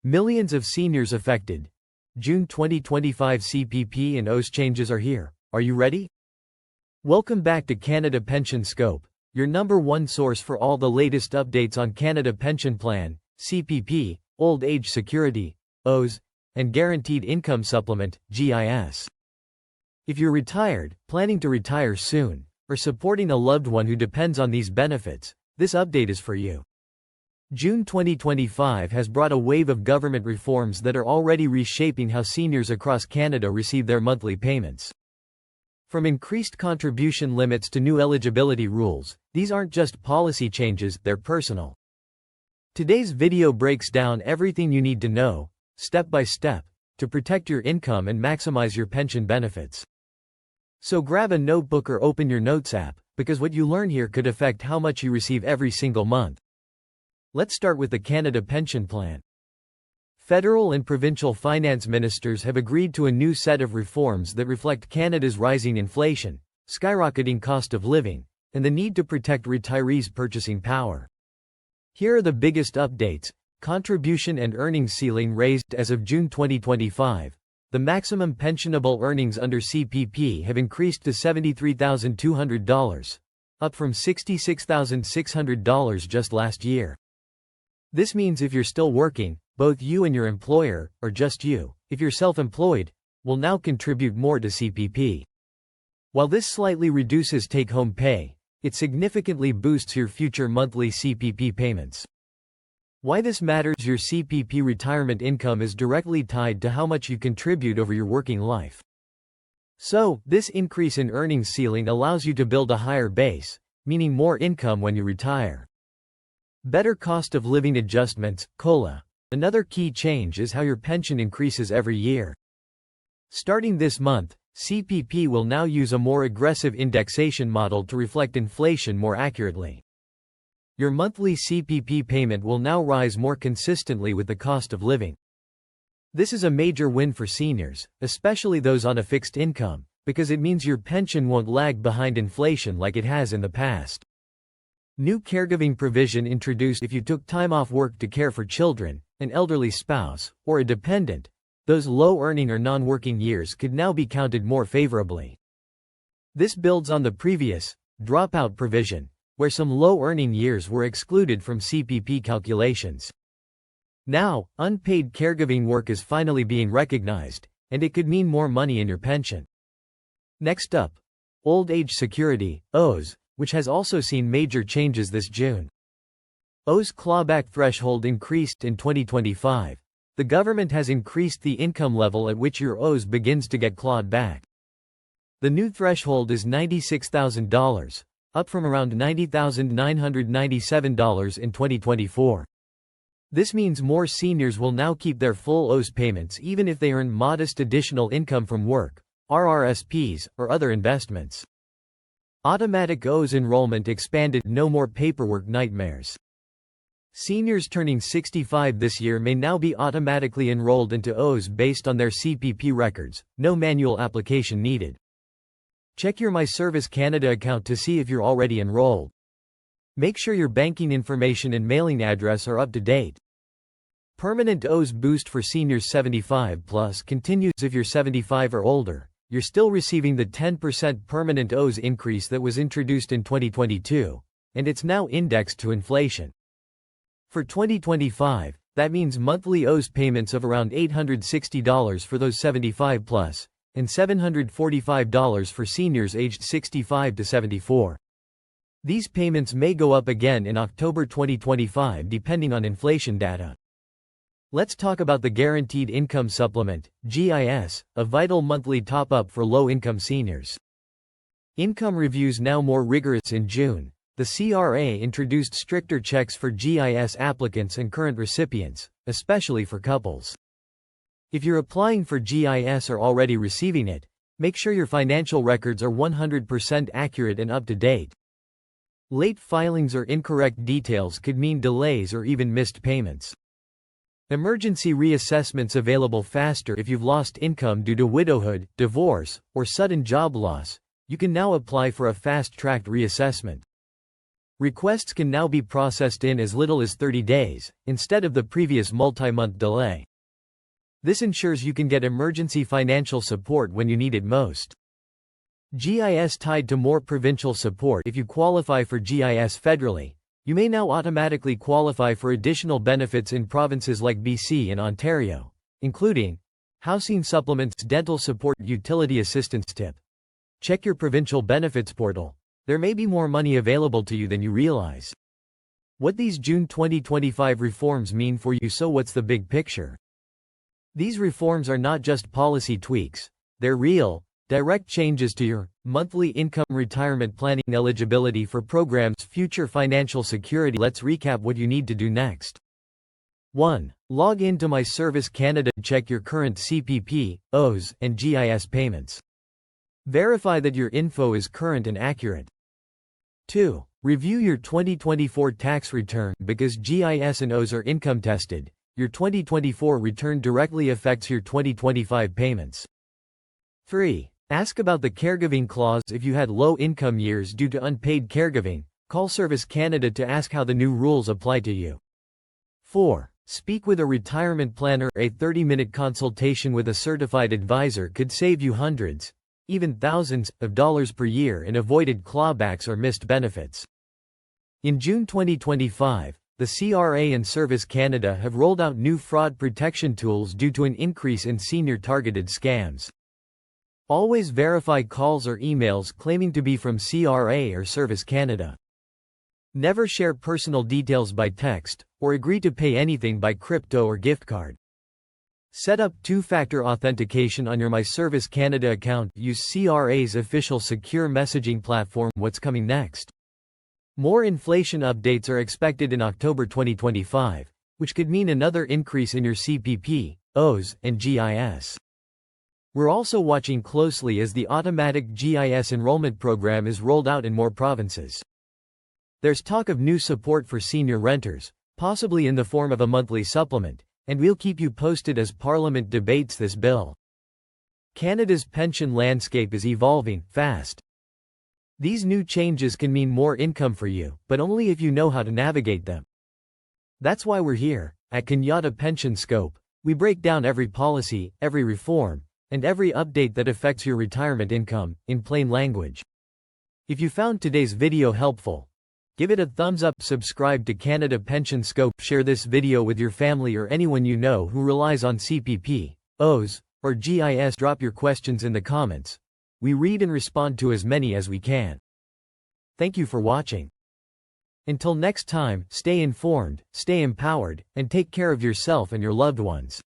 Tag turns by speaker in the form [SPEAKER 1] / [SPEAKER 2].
[SPEAKER 1] Millions of seniors affected. June 2025 CPP and OAS changes are here. Are you ready? Welcome back to Canada Pension Scope, your #1 source for all the latest updates on Canada Pension Plan, CPP, Old Age Security, OAS, and Guaranteed Income Supplement, GIS. If you're retired, planning to retire soon, or supporting a loved one who depends on these benefits, this update is for you. June 2025 has brought a wave of government reforms that are already reshaping how seniors across Canada receive their monthly payments. From increased contribution limits to new eligibility rules, these aren't just policy changes, they're personal. Today's video breaks down everything you need to know, step by step, to protect your income and maximize your pension benefits. So grab a notebook or open your Notes app, because what you learn here could affect how much you receive every single month. Let's start with the Canada Pension Plan. Federal and provincial finance ministers have agreed to a new set of reforms that reflect Canada's rising inflation, skyrocketing cost of living, and the need to protect retirees' purchasing power. Here are the biggest updates. Contribution and earnings ceiling raised as of June 2025. The maximum pensionable earnings under CPP have increased to $73,200, up from $66,600 just last year. This means if you're still working, both you and your employer, or just you, if you're self-employed, will now contribute more to CPP. While this slightly reduces take-home pay, it significantly boosts your future monthly CPP payments. Why this matters: your CPP retirement income is directly tied to how much you contribute over your working life. So, this increase in earnings ceiling allows you to build a higher base, meaning more income when you retire. Better cost of living adjustments, COLA. Another key change is how your pension increases every year. Starting this month, CPP will now use a more aggressive indexation model to reflect inflation more accurately. Your monthly CPP payment will now rise more consistently with the cost of living. This is a major win for seniors, especially those on a fixed income, because it means your pension won't lag behind inflation like it has in the past. New caregiving provision introduced: if you took time off work to care for children, an elderly spouse, or a dependent, those low-earning or non-working years could now be counted more favorably. This builds on the previous dropout provision, where some low-earning years were excluded from CPP calculations. Now, unpaid caregiving work is finally being recognized, and it could mean more money in your pension. Next up, Old Age Security, OAS, which has also seen major changes this June. OAS clawback threshold increased in 2025. The government has increased the income level at which your OAS begins to get clawed back. The new threshold is $96,000, up from around $90,997 in 2024. This means more seniors will now keep their full OAS payments even if they earn modest additional income from work, RRSPs, or other investments. Automatic OAS enrollment expanded. No more paperwork nightmares. Seniors turning 65 this year may now be automatically enrolled into OAS based on their CPP records, no manual application needed. Check your My Service Canada account to see if you're already enrolled. Make sure your banking information and mailing address are up to date. Permanent OAS boost for seniors 75+ continues. If you're 75 or older, you're still receiving the 10% permanent OAS increase that was introduced in 2022, and it's now indexed to inflation. For 2025, that means monthly OAS payments of around $860 for those 75+, and $745 for seniors aged 65 to 74. These payments may go up again in October 2025 depending on inflation data. Let's talk about the Guaranteed Income Supplement, GIS, a vital monthly top-up for low-income seniors. Income reviews now more rigorous. In June, the CRA introduced stricter checks for GIS applicants and current recipients, especially for couples. If you're applying for GIS or already receiving it, make sure your financial records are 100% accurate and up to date. Late filings or incorrect details could mean delays or even missed payments. Emergency reassessments available faster. If you've lost income due to widowhood, divorce, or sudden job loss, you can now apply for a fast-tracked reassessment. Requests can now be processed in as little as 30 days, instead of the previous multi-month delay. This ensures you can get emergency financial support when you need it most. GIS tied to more provincial support. If you qualify for GIS federally, you may now automatically qualify for additional benefits in provinces like BC and Ontario, including housing supplements, dental support, utility assistance tip. Check your provincial benefits portal. There may be more money available to you than you realize. What these June 2025 reforms mean for you. So what's the big picture? These reforms are not just policy tweaks. They're real, direct changes to your monthly income, retirement planning, eligibility for programs, future financial security. Let's recap what you need to do next. 1. Log in to My Service Canada. Check your current CPP, OAS, and GIS payments. Verify that your info is current and accurate. 2. Review your 2024 tax return. Because GIS and OAS are income tested, your 2024 return directly affects your 2025 payments. 3. Ask about the caregiving clause. If you had low income years due to unpaid caregiving, call Service Canada to ask how the new rules apply to you. 4. Speak with a retirement planner. A 30-minute consultation with a certified advisor could save you hundreds, even thousands, of dollars per year in avoided clawbacks or missed benefits. In June 2025, the CRA and Service Canada have rolled out new fraud protection tools due to an increase in senior targeted scams. Always verify calls or emails claiming to be from CRA or Service Canada. Never share personal details by text, or agree to pay anything by crypto or gift card. Set up two-factor authentication on your My Service Canada account. Use CRA's official secure messaging platform. What's coming next? More inflation updates are expected in October 2025, which could mean another increase in your CPP, OAS, and GIS. We're also watching closely as the automatic GIS enrollment program is rolled out in more provinces. There's talk of new support for senior renters, possibly in the form of a monthly supplement, and we'll keep you posted as Parliament debates this bill. Canada's pension landscape is evolving fast. These new changes can mean more income for you, but only if you know how to navigate them. That's why we're here. At Kenyatta Pension Scope, we break down every policy, every reform, and every update that affects your retirement income, in plain language. If you found today's video helpful, give it a thumbs up, subscribe to Canada Pension Scope, share this video with your family or anyone you know who relies on CPP, OAS, or GIS. Drop your questions in the comments. We read and respond to as many as we can. Thank you for watching. Until next time, stay informed, stay empowered, and take care of yourself and your loved ones.